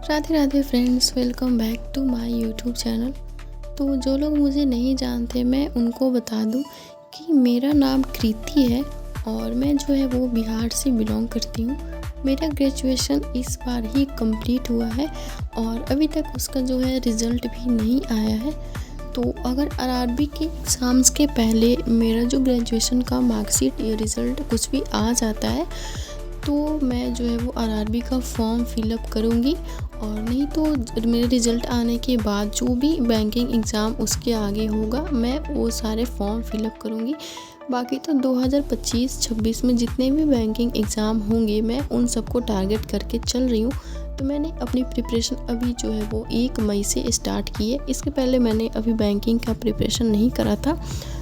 Radhe Radhe friends, welcome back to my YouTube channel. तो जो लोग मुझे नहीं जानते मैं उनको बता दूं कि मेरा नाम कृति है और मैं जो है वो बिहार से बिलोंग करती हूँ। मेरा ग्रेजुएशन इस बार ही कंप्लीट हुआ है और अभी तक उसका जो है रिज़ल्ट भी नहीं आया है। तो अगर आरआरबी के एग्ज़ाम्स के पहले मेरा जो ग्रेजुएशन का मार्कशीट या रिज़ल्ट कुछ भी आ जाता है तो मैं जो है वो आरआरबी का फॉर्म फिलअप करूँगी, और नहीं तो मेरे रिज़ल्ट आने के बाद जो भी बैंकिंग एग्ज़ाम उसके आगे होगा मैं वो सारे फॉर्म फिलअप करूँगी। बाकी तो 2025-26 में जितने भी बैंकिंग एग्ज़ाम होंगे मैं उन सबको टारगेट करके चल रही हूँ। तो मैंने अपनी प्रिपरेशन अभी जो है वो 1 मई से स्टार्ट की है। इसके पहले मैंने अभी बैंकिंग का प्रिपरेशन नहीं करा था,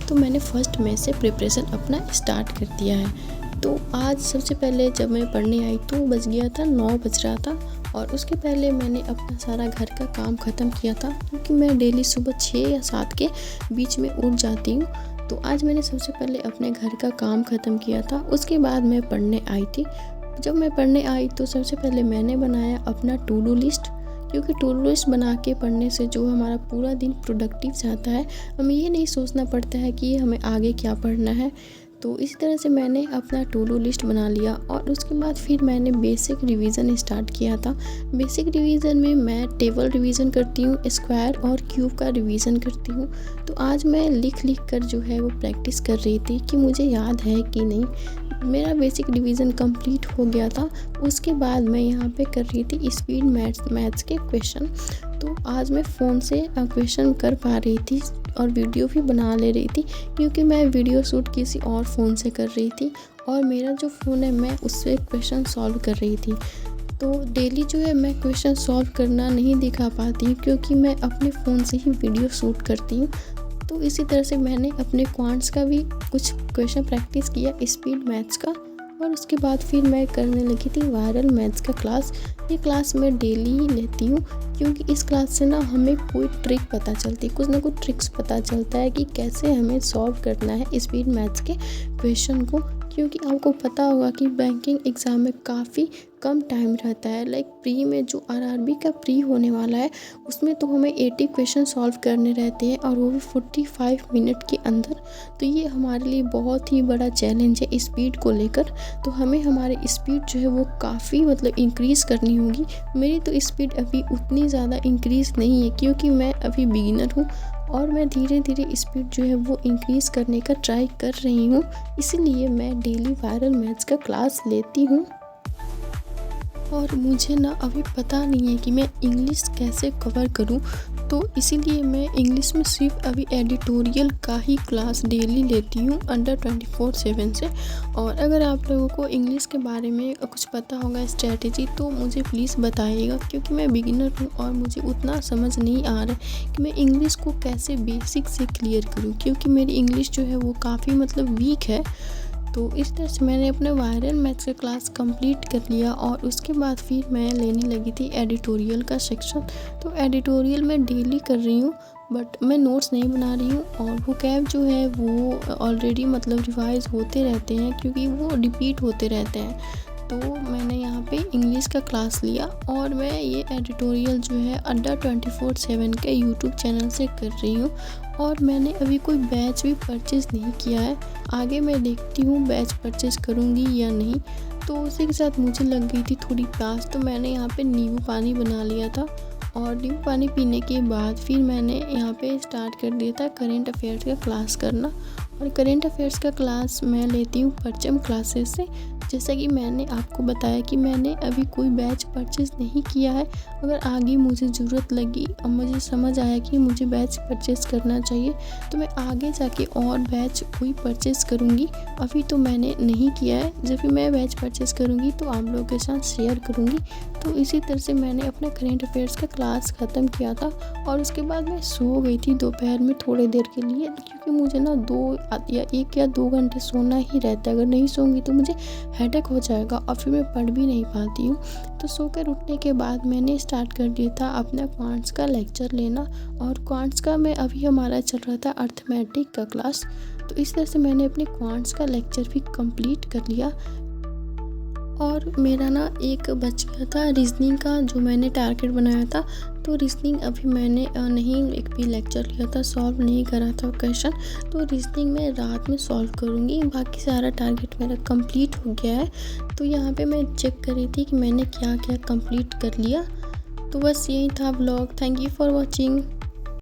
तो मैंने 1 मई से प्रिपरेशन अपना स्टार्ट कर दिया है। तो आज सबसे पहले जब मैं पढ़ने आई तो बज गया था 9 बज रहा था, और उसके पहले मैंने अपना सारा घर का काम ख़त्म किया था क्योंकि मैं डेली सुबह 6 या 7 के बीच में उठ जाती हूँ। तो आज मैंने सबसे पहले अपने घर का काम ख़त्म किया था, उसके बाद मैं पढ़ने आई थी। जब मैं पढ़ने आई तो सबसे पहले मैंने बनाया अपना टू डू लिस्ट, क्योंकि टू डू लिस्ट बना के पढ़ने से जो हमारा पूरा दिन प्रोडक्टिव जाता है, हमें ये नहीं सोचना पड़ता है कि हमें आगे क्या पढ़ना है। तो इस तरह से मैंने अपना टू डू लिस्ट बना लिया और उसके बाद फिर मैंने बेसिक रिवीजन स्टार्ट किया था। बेसिक रिवीजन में मैं टेबल रिवीजन करती हूँ, स्क्वायर और क्यूब का रिवीजन करती हूँ। तो आज मैं लिख कर जो है वो प्रैक्टिस कर रही थी कि मुझे याद है कि नहीं। मेरा बेसिक रिवीजन कंप्लीट हो गया था। उसके बाद मैं यहाँ पे कर रही थी स्पीड मैथ्स के क्वेश्चन। तो आज मैं फ़ोन से क्वेश्चन कर पा रही थी और वीडियो भी बना ले रही थी, क्योंकि मैं वीडियो शूट किसी और फ़ोन से कर रही थी और मेरा जो फ़ोन है मैं उससे क्वेश्चन सॉल्व कर रही थी। तो डेली जो है मैं क्वेश्चन सॉल्व करना नहीं दिखा पाती हूँ क्योंकि मैं अपने फ़ोन से ही वीडियो शूट करती हूँ। तो इसी तरह से मैंने अपने क्वांट्स का भी कुछ क्वेश्चन प्रैक्टिस किया, स्पीड मैथ्स का, और उसके बाद फिर मैं करने लगी थी वायरल मैथ्स का क्लास। ये क्लास मैं डेली ही लेती हूँ क्योंकि इस क्लास से ना हमें कोई ट्रिक पता चलती है, कुछ ना कुछ ट्रिक्स पता चलता है कि कैसे हमें सॉल्व करना है स्पीड मैथ्स के क्वेश्चन को। क्योंकि आपको पता होगा कि बैंकिंग एग्ज़ाम में काफ़ी कम टाइम रहता है। लाइक प्री में जो आरआरबी का प्री होने वाला है उसमें तो हमें 80 क्वेश्चन सॉल्व करने रहते हैं और वो भी 45 मिनट के अंदर। तो ये हमारे लिए बहुत ही बड़ा चैलेंज है स्पीड को लेकर। तो हमें हमारी स्पीड जो है वो काफ़ी इंक्रीज़ करनी होगी। मेरी तो स्पीड अभी उतनी ज़्यादा इंक्रीज़ नहीं है क्योंकि मैं अभी बिगिनर हूँ और मैं धीरे धीरे स्पीड जो है वो इंक्रीज़ करने का ट्राई कर रही हूँ। इसीलिए मैं डेली वायरल मैथ्स का क्लास लेती हूँ। और मुझे ना अभी पता नहीं है कि मैं इंग्लिश कैसे कवर करूं, तो इसीलिए मैं इंग्लिश में सिर्फ अभी एडिटोरियल का ही क्लास डेली लेती हूं अंडर 24/7 से। और अगर आप लोगों को इंग्लिश के बारे में कुछ पता होगा स्ट्रैटेजी तो मुझे प्लीज़ बताइएगा, क्योंकि मैं बिगिनर हूं और मुझे उतना समझ नहीं आ रहा है कि मैं इंग्लिश को कैसे बेसिक से क्लियर करूँ, क्योंकि मेरी इंग्लिश जो है वो काफ़ी वीक है। तो इस तरह से मैंने अपने वायरल मैथ्स का क्लास कंप्लीट कर लिया और उसके बाद फिर मैं लेने लगी थी एडिटोरियल का सेक्शन। तो एडिटोरियल मैं डेली कर रही हूँ, बट मैं नोट्स नहीं बना रही हूँ और वोकैब जो है वो ऑलरेडी रिवाइज होते रहते हैं क्योंकि वो रिपीट होते रहते हैं। तो मैंने यहाँ पे इंग्लिश का क्लास लिया और मैं ये एडिटोरियल जो है अंडर 24/7 के यूट्यूब चैनल से कर रही हूँ। और मैंने अभी कोई बैच भी परचेज़ नहीं किया है, आगे मैं देखती हूँ बैच परचेज़ करूँगी या नहीं। तो उसी के साथ मुझे लग गई थी थोड़ी प्यास, तो मैंने यहाँ पे नींबू पानी बना लिया था और नींबू पानी पीने के बाद फिर मैंने यहाँ पे स्टार्ट कर दिया था करेंट अफेयर्स का क्लास करना। और करेंट अफेयर्स का क्लास मैं लेती हूँ परचम क्लासेस से। जैसा कि मैंने आपको बताया कि मैंने अभी कोई बैच परचेज़ नहीं किया है। अगर आगे मुझे ज़रूरत लगी और मुझे समझ आया कि मुझे बैच परचेज़ करना चाहिए तो मैं आगे जाके और बैच कोई परचेज़ करूँगी। अभी तो मैंने नहीं किया है, जब भी मैं बैच परचेज़ करूँगी तो आप लोगों के साथ शेयर करूँगी। तो इसी तरह से मैंने अपना करेंट अफेयर्स का क्लास ख़त्म किया था और उसके बाद मैं सो गई थी दोपहर में थोड़ी देर के लिए, क्योंकि मुझे ना 1 या 2 घंटे सोना ही रहता है। अगर नहीं सोऊंगी तो मुझे हेडेक हो जाएगा और फिर मैं पढ़ भी नहीं पाती हूँ। तो सोकर उठने के बाद मैंने स्टार्ट कर दिया था अपना क्वांट्स का लेक्चर लेना, और क्वांट्स का मैं अभी हमारा चल रहा था अर्थमेटिक का क्लास। तो इस तरह से मैंने अपने क्वांट्स का लेक्चर भी कंप्लीट कर लिया। और मेरा ना एक बच गया था रीज़निंग का, जो मैंने टारगेट बनाया था। तो रीज़निंग अभी मैंने नहीं एक भी लेक्चर लिया था, सॉल्व नहीं करा था क्वेश्चन। तो रीज़निंग मैं रात में सॉल्व करूँगी। बाकी सारा टारगेट मेरा कंप्लीट हो गया है। तो यहाँ पे मैं चेक कर रही थी कि मैंने क्या क्या कंप्लीट कर लिया। तो बस यही था vlog. Thank you for watching.